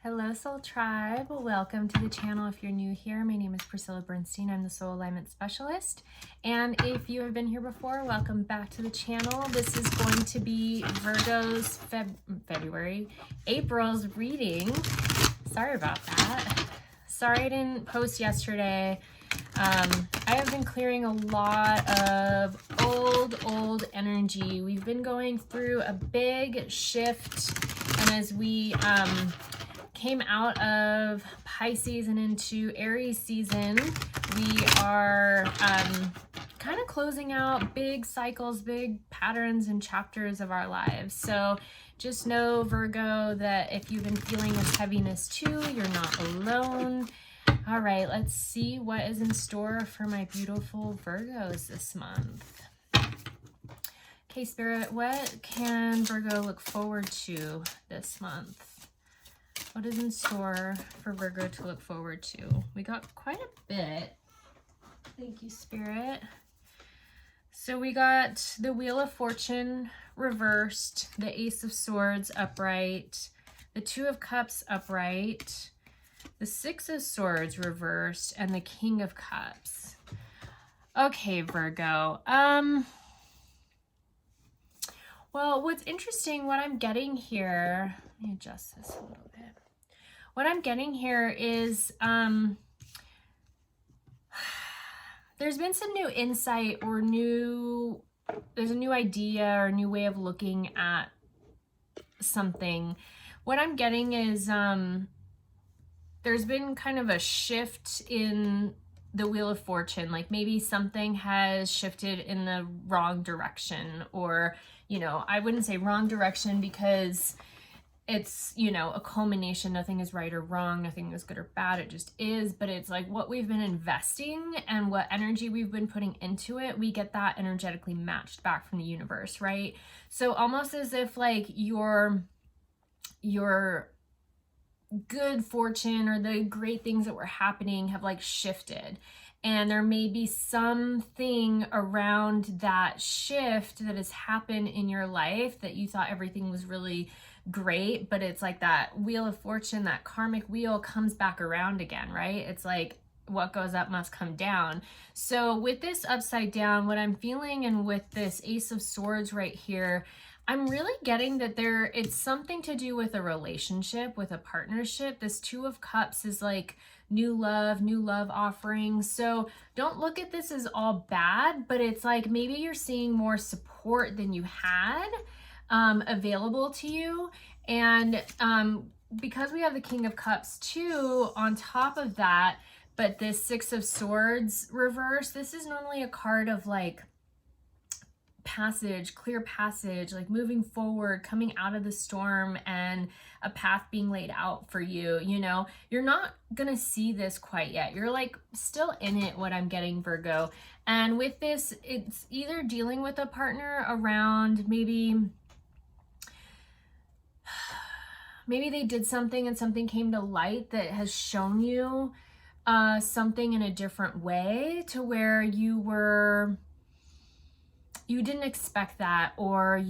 Hello Soul Tribe, welcome to the channel. If you're new here, my name is Priscilla Bernstein. I'm the Soul Alignment Specialist. And if you have been here before, welcome back to the channel. This is going to be Virgo's April's reading. Sorry about that. Sorry I didn't post yesterday. I have been clearing a lot of old energy. We've been going through a big shift, and as we came out of Pisces and into Aries season, we are kind of closing out big cycles, big patterns and chapters of our lives. So just know, Virgo, that if you've been feeling this heaviness too, you're not alone. All right, let's see what is in store for my beautiful Virgos this month. Okay, Spirit, what can Virgo look forward to this month? What is in store for Virgo to look forward to? We got quite a bit. Thank you, Spirit. So we got the Wheel of Fortune reversed, the Ace of Swords upright, the Two of Cups upright, the Six of Swords reversed, and the King of Cups. Okay, Virgo. Well, what's interesting, what I'm getting here, let me adjust this a little bit. What I'm getting here is there's been some new insight or there's a new idea or a new way of looking at something. What I'm getting is there's been kind of a shift in the Wheel of Fortune. Like maybe something has shifted in the wrong direction, or, you know, I wouldn't say wrong direction because it's, you know, a culmination. Nothing is right or wrong. Nothing is good or bad. It just is. But it's like what we've been investing and what energy we've been putting into it, we get that energetically matched back from the universe, right? So almost as if like your good fortune or the great things that were happening have like shifted. And there may be something around that shift that has happened in your life that you thought everything was really great, but it's like that Wheel of Fortune, that karmic wheel comes back around again, right? It's like what goes up must come down. So with this upside down, what I'm feeling, and with this Ace of Swords right here, I'm really getting that it's something to do with a relationship, with a partnership. This Two of Cups is like new love offering. So don't look at this as all bad, but it's like maybe you're seeing more support than you had available to you. And because we have the King of Cups too on top of that, but this Six of Swords reverse, this is normally a card of like passage, clear passage, like moving forward, coming out of the storm, and a path being laid out for you. You know, you're not gonna see this quite yet. You're like still in it, what I'm getting, Virgo. And with this, it's either dealing with a partner around maybe they did something and something came to light that has shown you something in a different way, to where you didn't expect that, or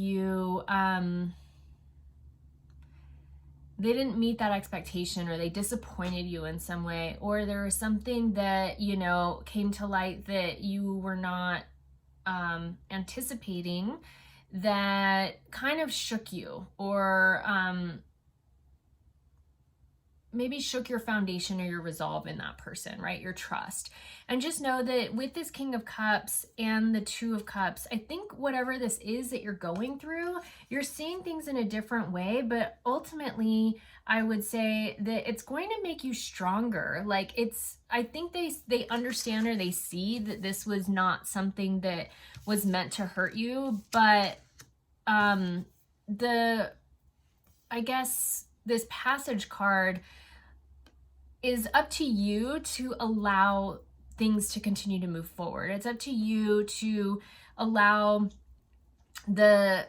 they didn't meet that expectation, or they disappointed you in some way, or there was something that, you know, came to light that you were not anticipating, that kind of shook you, or maybe shook your foundation or your resolve in that person, right? Your trust. And just know that with this King of Cups and the Two of Cups, I think whatever this is that you're going through, you're seeing things in a different way, but ultimately I would say that it's going to make you stronger. Like I think they understand, or they see that this was not something that was meant to hurt you, but I guess this passage card is up to you to allow things to continue to move forward. It's up to you to allow the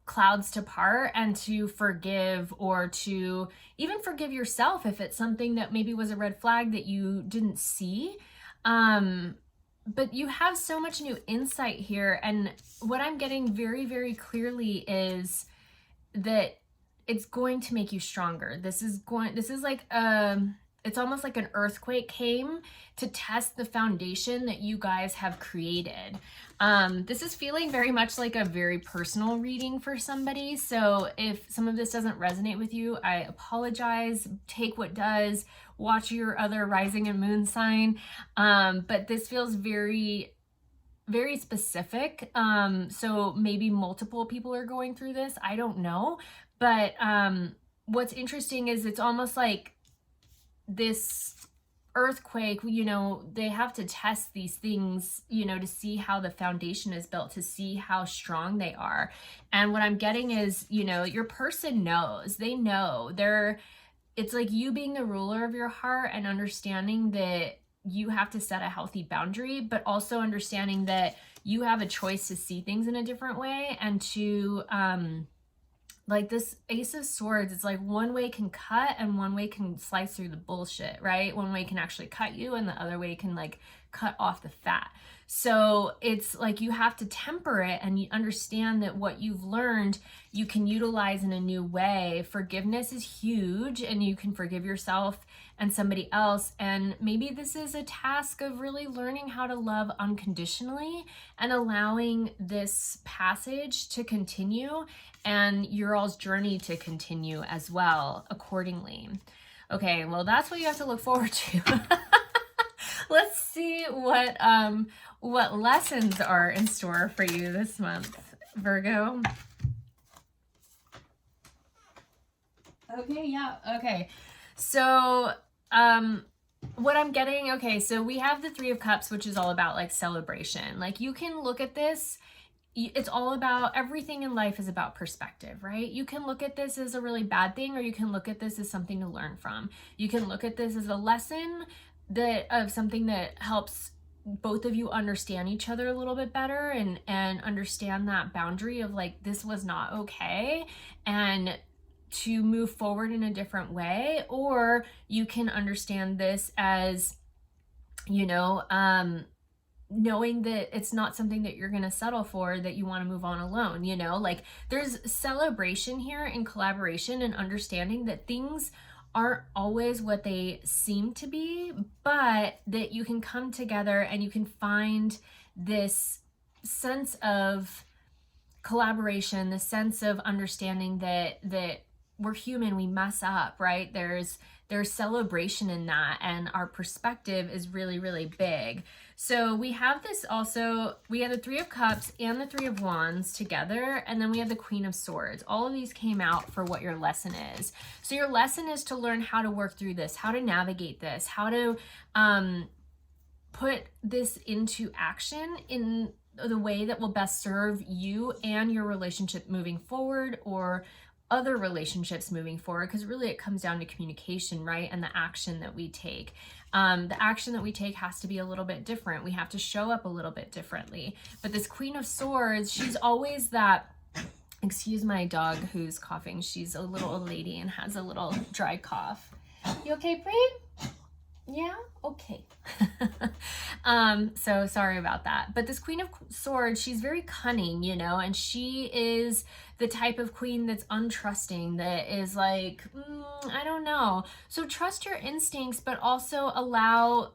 clouds to part and to forgive, or to even forgive yourself if it's something that maybe was a red flag that you didn't see. But you have so much new insight here. And what I'm getting very, very clearly is that it's going to make you stronger. This is like it's almost like an earthquake came to test the foundation that you guys have created. This is feeling very much like a very personal reading for somebody. So if some of this doesn't resonate with you, I apologize. Take what does, watch your other rising and moon sign. But this feels very, very specific. So maybe multiple people are going through this. I don't know. But what's interesting is it's almost like this earthquake, you know, they have to test these things, you know, to see how the foundation is built, to see how strong they are. And what I'm getting is, you know, your person knows, they know it's like you being the ruler of your heart and understanding that you have to set a healthy boundary, but also understanding that you have a choice to see things in a different way and to, like this Ace of Swords, it's like one way can cut and one way can slice through the bullshit, right? One way can actually cut you and the other way can like cut off the fat. So it's like you have to temper it and you understand that what you've learned, you can utilize in a new way. Forgiveness is huge and you can forgive yourself and somebody else. And maybe this is a task of really learning how to love unconditionally and allowing this passage to continue and your all's journey to continue as well accordingly. Okay, well, that's what you have to look forward to. Let's see what lessons are in store for you this month, Virgo. Okay, yeah, okay. So, what I'm getting, okay, so we have the Three of Cups, which is all about like celebration. Like you can look at this, it's all about, everything in life is about perspective, right? You can look at this as a really bad thing, or you can look at this as something to learn from. You can look at this as a lesson of something that helps both of you understand each other a little bit better and understand that boundary of like, this was not okay, and to move forward in a different way. Or you can understand this as, you know, knowing that it's not something that you're going to settle for, that you want to move on alone, you know, like there's celebration here and collaboration and understanding that things aren't always what they seem to be, but that you can come together and you can find this sense of collaboration, the sense of understanding that we're human, we mess up, right? There's celebration in that, and our perspective is really, really big. So we have this also, we have the Three of Cups and the Three of Wands together, and then we have the Queen of Swords. All of these came out for what your lesson is. So your lesson is to learn how to work through this, how to navigate this, how to put this into action in the way that will best serve you and your relationship moving forward, or other relationships moving forward, because really it comes down to communication, right? And the action that we take. The action that we take has to be a little bit different. We have to show up a little bit differently. But this Queen of Swords, she's always that, excuse my dog who's coughing. She's a little old lady and has a little dry cough. You okay, Bree? Yeah? Okay. So sorry about that. But this Queen of Swords, she's very cunning, you know, and she is the type of queen that's untrusting, that is like, I don't know. So trust your instincts, but also allow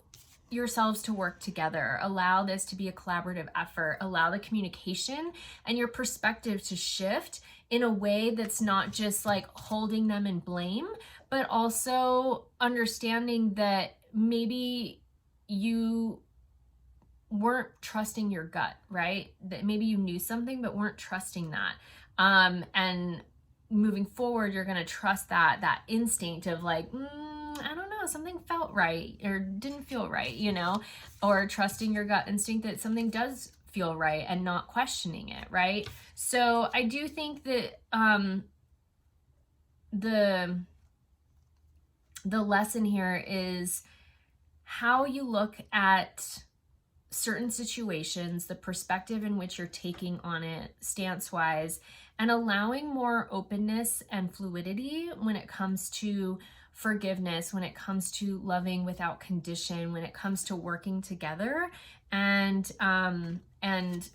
yourselves to work together. Allow this to be a collaborative effort. Allow the communication and your perspective to shift in a way that's not just like holding them in blame, but also understanding that maybe you weren't trusting your gut, right? That maybe you knew something but weren't trusting that. And moving forward, you're going to trust that instinct of like, I don't know, something felt right or didn't feel right, you know, or trusting your gut instinct that something does feel right and not questioning it, right? So I do think that the lesson here is how you look at certain situations, the perspective in which you're taking on it stance-wise, and allowing more openness and fluidity when it comes to forgiveness, when it comes to loving without condition, when it comes to working together and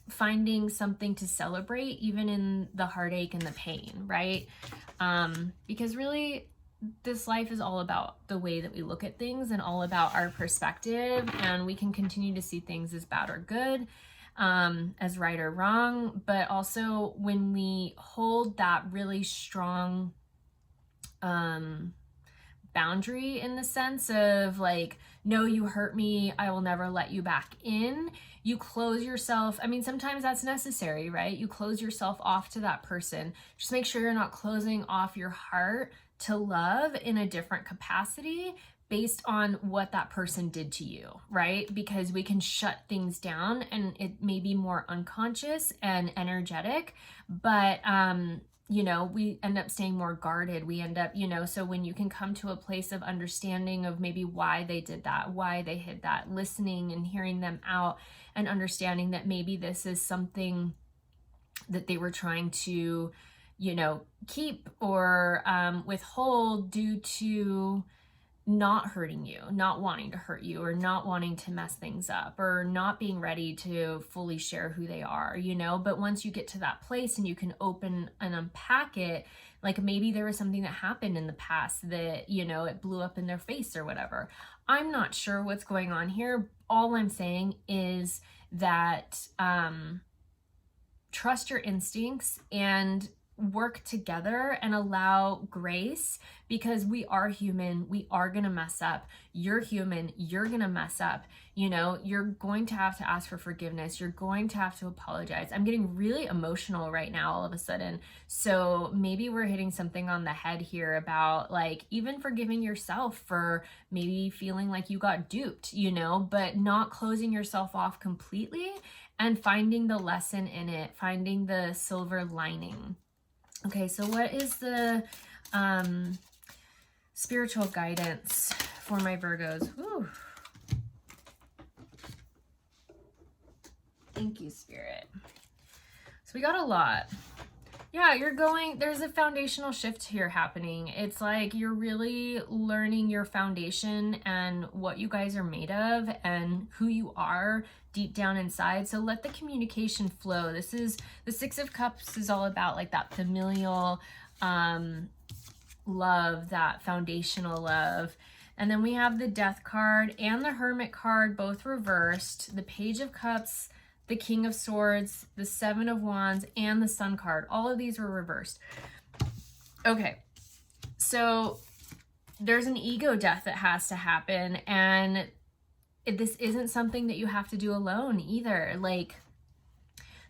finding something to celebrate even in the heartache and the pain, right? Because really this life is all about the way that we look at things and all about our perspective, and we can continue to see things as bad or good, as right or wrong. But also when we hold that really strong boundary, in the sense of like, no, you hurt me, I will never let you back in, you close yourself. I mean, sometimes that's necessary, right? You close yourself off to that person. Just make sure you're not closing off your heart to love in a different capacity based on what that person did to you, right? Because we can shut things down and it may be more unconscious and energetic, but you know, we end up staying more guarded. We end up, you know, so when you can come to a place of understanding of maybe why they did that, why they hid that, listening and hearing them out and understanding that maybe this is something that they were trying to, you know, keep or withhold due to not hurting you, not wanting to hurt you, or not wanting to mess things up, or not being ready to fully share who they are, you know. But once you get to that place and you can open and unpack it, like maybe there was something that happened in the past that, you know, it blew up in their face or whatever. I'm not sure what's going on here. All I'm saying is that trust your instincts and work together and allow grace, because we are human, we are gonna mess up. You're human, you're gonna mess up. You know, you're going to have to ask for forgiveness, you're going to have to apologize. I'm getting really emotional right now all of a sudden, so maybe we're hitting something on the head here about like even forgiving yourself for maybe feeling like you got duped, you know, but not closing yourself off completely and finding the lesson in it, finding the silver lining. Okay, so what is the spiritual guidance for my Virgos? Whew. Thank you, Spirit. So we got a lot. Yeah, there's a foundational shift here happening. It's like you're really learning your foundation and what you guys are made of and who you are deep down inside. So let the communication flow. This is the Six of Cups is all about like that familial love, that foundational love. And then we have the Death card and the Hermit card, both reversed. The Page of Cups, the King of Swords, the Seven of Wands, and the Sun card. All of these were reversed. Okay, so there's an ego death that has to happen, and this isn't something that you have to do alone either. Like,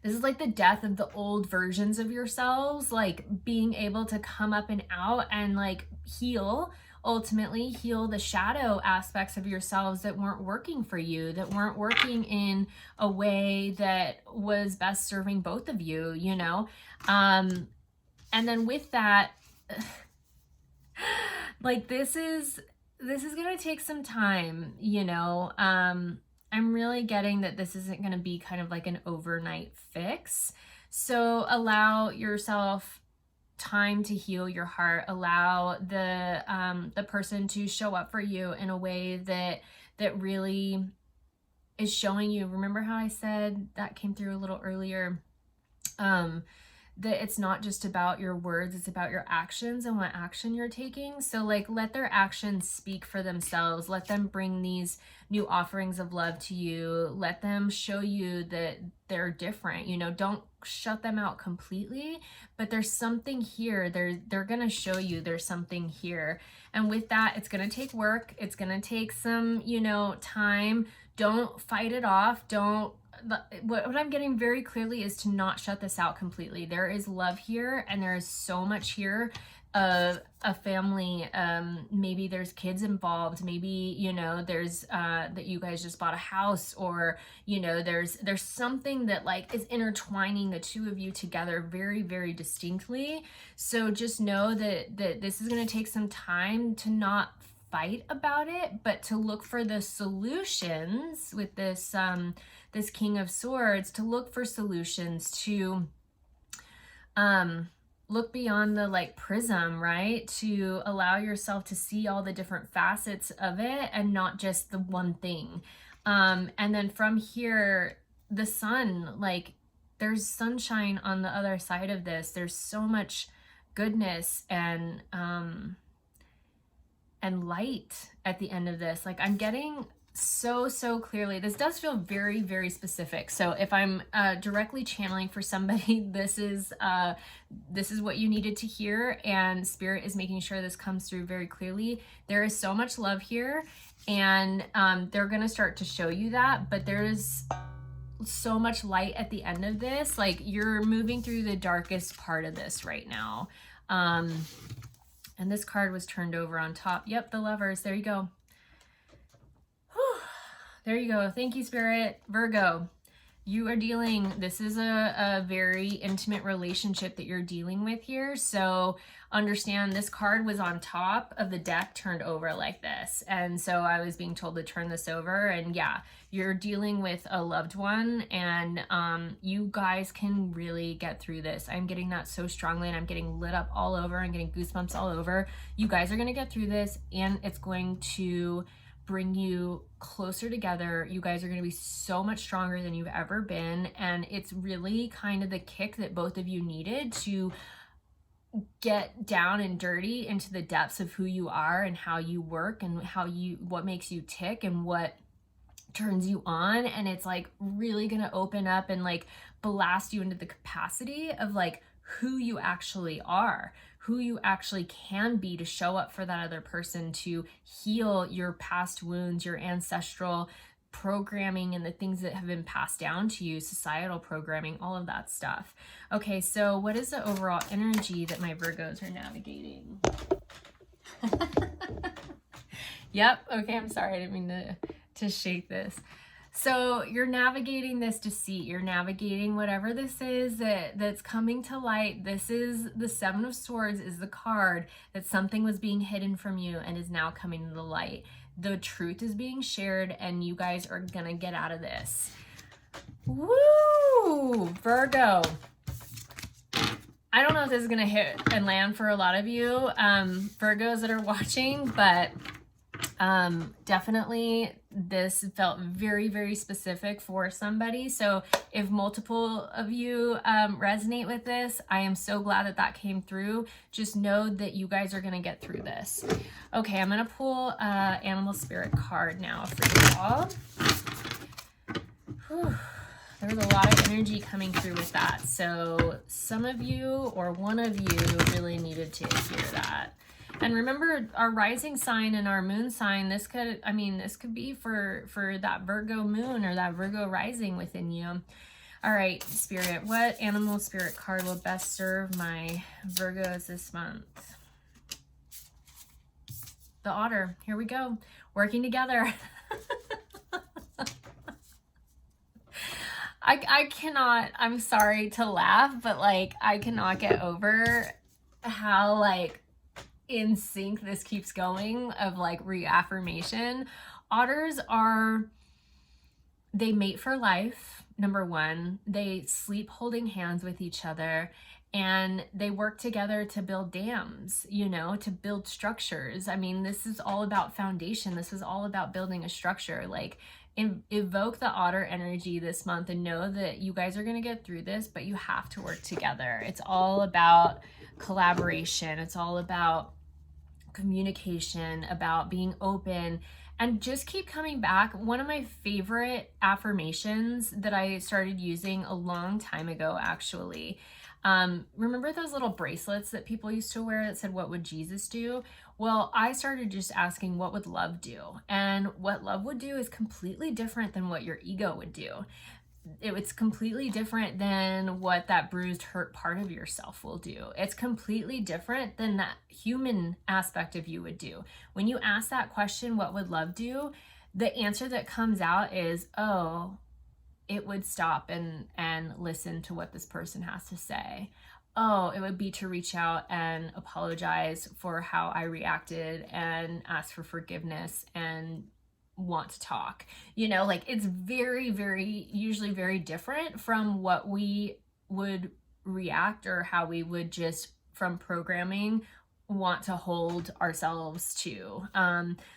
this is like the death of the old versions of yourselves, like being able to come up and out and like ultimately heal the shadow aspects of yourselves that weren't working for you, that weren't working in a way that was best serving both of you, you know? And then with that, like this is going to take some time, you know? I'm really getting that this isn't going to be kind of like an overnight fix. So allow yourself time to heal your heart. Allow the person to show up for you in a way that really is showing you. Remember how I said that came through a little earlier, that it's not just about your words, it's about your actions and what action you're taking. So like let their actions speak for themselves. Let them bring these new offerings of love to you. Let them show you that they're different. You know, don't shut them out completely, but there's something here. They're gonna show you there's something here. And with that, it's gonna take work. It's gonna take some, you know, time. Don't fight it off. What I'm getting very clearly is to not shut this out completely. There is love here, and there is so much here of a family. Maybe there's kids involved. Maybe, you know, there's that you guys just bought a house, or, you know, there's something that like is intertwining the two of you together very, very distinctly. So just know that this is going to take some time, to not fight about it, but to look for the solutions with this this King of Swords, to look for solutions, to look beyond the like prism, right? To allow yourself to see all the different facets of it and not just the one thing. And then from here, the sun, like there's sunshine on the other side of this. There's so much goodness and light at the end of this. Like I'm getting so clearly, this does feel very specific. So if I'm directly channeling for somebody, this is what you needed to hear, and Spirit is making sure this comes through very clearly. There is so much love here, and they're gonna start to show you that, but there's so much light at the end of this. Like you're moving through the darkest part of this right now. And this card was turned over on top. Yep, the Lovers. There you go. Whew. There you go. Thank you, Spirit. Virgo, you are dealing, this is a very intimate relationship that you're dealing with here. So understand this card was on top of the deck turned over like this. And so I was being told to turn this over. And yeah, you're dealing with a loved one, and you guys can really get through this. I'm getting that so strongly, and I'm getting lit up all over. I'm getting goosebumps all over. You guys are going to get through this, and it's going to bring you closer together. You guys are going to be so much stronger than you've ever been. And it's really kind of the kick that both of you needed to get down and dirty into the depths of who you are and how you work and what makes you tick and what turns you on. And it's like really going to open up and like blast you into the capacity of like who you actually are, who you actually can be, to show up for that other person, to heal your past wounds, your ancestral programming and the things that have been passed down to you, societal programming, all of that stuff. Okay, so what is the overall energy that my Virgos are navigating? Yep, okay, I'm sorry, I didn't mean to shake this. So you're navigating this deceit. You're navigating whatever this is that's coming to light. This is the Seven of Swords, is the card that something was being hidden from you and is now coming to the light. The truth is being shared, and you guys are gonna get out of this. Woo! Virgo. I don't know if this is gonna hit and land for a lot of you Virgos that are watching, but definitely this felt very specific for somebody. So if multiple of you resonate with this, I am so glad that came through. Just know that you guys are gonna get through this. Okay, I'm gonna pull Animal Spirit card now for you all. Whew. There was a lot of energy coming through with that. So some of you or one of you really needed to hear that. And remember, our rising sign and our moon sign, this could be for that Virgo moon or that Virgo rising within you. All right, Spirit, what animal spirit card will best serve my Virgos this month? The otter. Here we go. Working together. I cannot, I'm sorry to laugh, but like I cannot get over how like in sync this keeps going of like reaffirmation. Otters they mate for life, number one. They sleep holding hands with each other, and they work together to build dams, to build structures. I mean, this is all about foundation. This is all about building a structure. Like evoke the otter energy this month and know that you guys are going to get through this, but you have to work together. It's all about collaboration. It's all about communication, about being open, and just keep coming back. One of my favorite affirmations that I started using a long time ago, actually. Remember those little bracelets that people used to wear that said, "What would Jesus do?" Well, I started just asking, what would love do? And what love would do is completely different than what your ego would do. It's completely different than what that bruised, hurt part of yourself will do. It's completely different than that human aspect of you would do. When you ask that question, what would love do? The answer that comes out is, oh, it would stop and listen to what this person has to say. Oh, it would be to reach out and apologize for how I reacted and ask for forgiveness and want to talk. Like it's usually very different from what we would react or how we would just from programming want to hold ourselves to.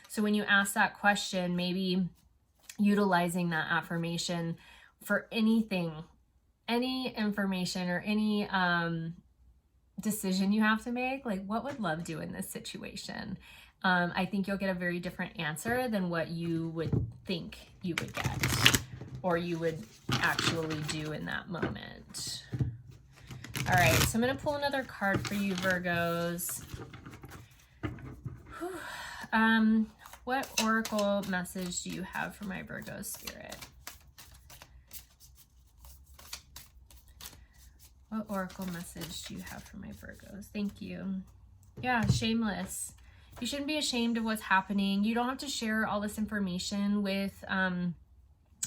So when you ask that question, maybe utilizing that affirmation for anything, any information or any decision you have to make. Like, what would love do in this situation? I think you'll get a very different answer than what you would think you would get or you would actually do in that moment. All right, so I'm going to pull another card for you, Virgos. What oracle message do you have for my Virgo spirit? What oracle message do you have for my Virgos? Thank you. Yeah, shameless. You shouldn't be ashamed of what's happening. You don't have to share all this information with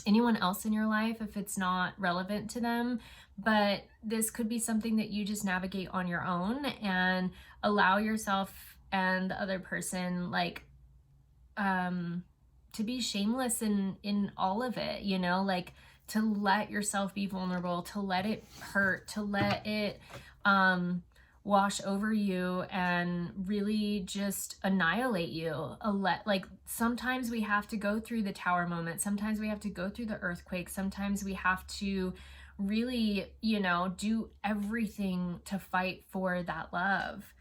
anyone else in your life if it's not relevant to them. But this could be something that you just navigate on your own and allow yourself and the other person, like, to be shameless in all of it, you know, like to let yourself be vulnerable, to let it hurt, to let it wash over you and really just annihilate you. Like sometimes we have to go through the tower moment. Sometimes we have to go through the earthquake. Sometimes we have to really, you know, do everything to fight for that love.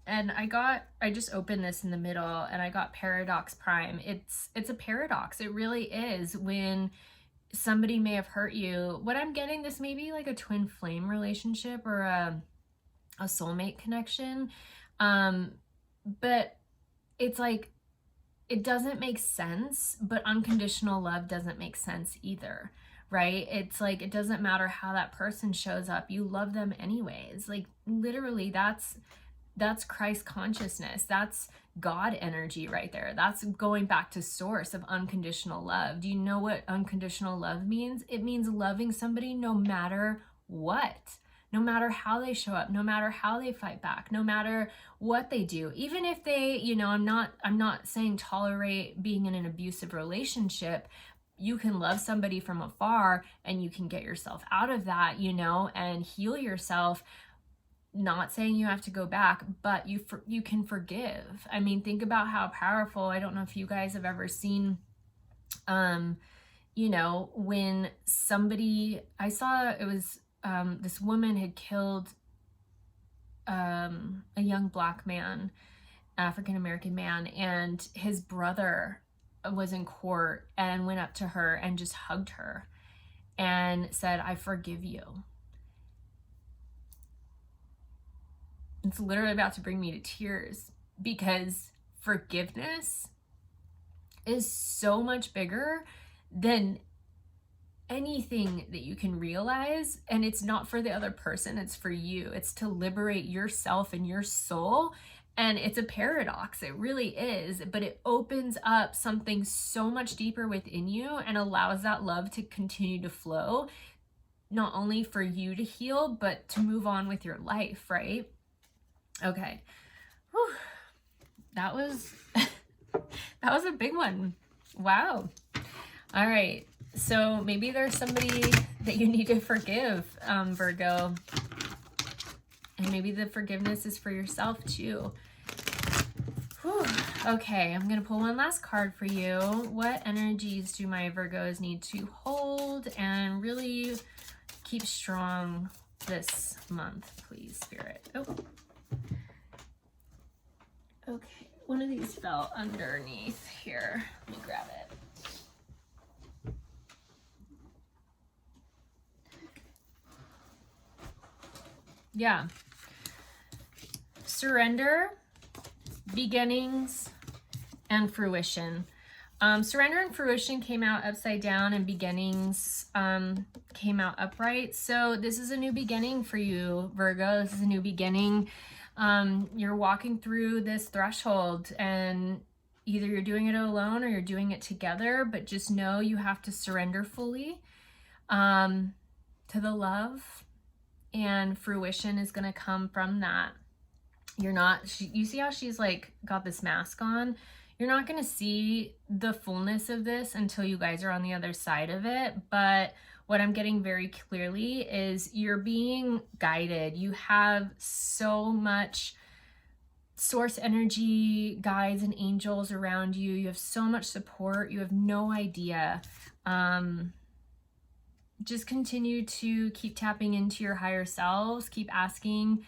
And I just opened this in the middle and I got Paradox Prime. It's a paradox. It really is. When somebody may have hurt you, what I'm getting, this may be like a twin flame relationship or a soulmate connection. But it's like, it doesn't make sense, but unconditional love doesn't make sense either, right? It's like, it doesn't matter how that person shows up. You love them anyways. Like literally that's Christ consciousness. That's God energy right there. That's going back to source of unconditional love. Do you know what unconditional love means? It means loving somebody no matter what, no matter how they show up, no matter how they fight back, no matter what they do. Even if they, you know, I'm not saying tolerate being in an abusive relationship. You can love somebody from afar and you can get yourself out of that, you know, and heal yourself. Not saying you have to go back, but you can forgive. I mean, think about how powerful. I don't know if you guys have ever seen, you know, when somebody, I saw it was, this woman had killed a young black man, African-American man, and his brother was in court and went up to her and just hugged her and said, "I forgive you." It's literally about to bring me to tears because forgiveness is so much bigger than anything that you can realize. And it's not for the other person, it's for you. It's to liberate yourself and your soul. And it's a paradox, it really is, but it opens up something so much deeper within you and allows that love to continue to flow, not only for you to heal, but to move on with your life, right? Okay. Whew. That was that was a big one. Wow. All right. So maybe there's somebody that you need to forgive, Virgo. And maybe the forgiveness is for yourself too. Whew. Okay, I'm going to pull one last card for you. What energies do my Virgos need to hold and really keep strong this month, please, Spirit? Oh. Okay, one of these fell underneath here. Let me grab it. Yeah. Surrender, beginnings, and fruition. Surrender and fruition came out upside down and beginnings came out upright. So this is a new beginning for you, Virgo. This is a new beginning. You're walking through this threshold and either you're doing it alone or you're doing it together, but just know you have to surrender fully to the love, and fruition is going to come from that. You're not, you see how she's like got this mask on? You're not going to see the fullness of this until you guys are on the other side of it. But what I'm getting very clearly is you're being guided. You have so much source energy, guides, and angels around you. You have so much support. You have no idea. Just continue to keep tapping into your higher selves. Keep asking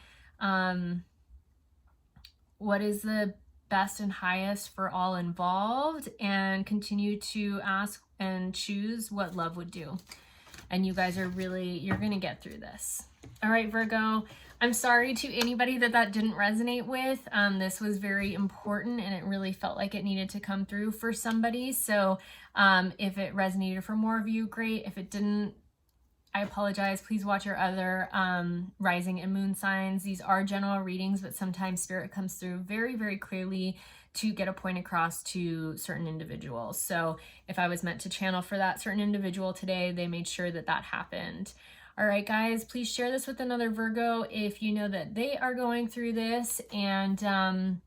what is the best and highest for all involved, and continue to ask and choose what love would do. And you guys are really, you're going to get through this. All right, Virgo, I'm sorry to anybody that didn't resonate with. This was very important and it really felt like it needed to come through for somebody. So if it resonated for more of you, great. If it didn't, I apologize. Please watch your other rising and moon signs. These are general readings, but sometimes spirit comes through very, very clearly to get a point across to certain individuals. So if I was meant to channel for that certain individual today, they made sure that that happened. All right, guys, please share this with another Virgo if you know that they are going through this, and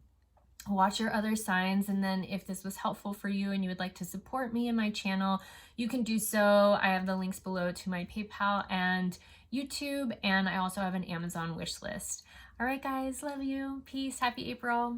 watch your other signs. And then if this was helpful for you and you would like to support me and my channel, you can do so. I have the links below to my PayPal and YouTube, and I also have an Amazon wish list. All right, guys, love you. Peace. Happy April.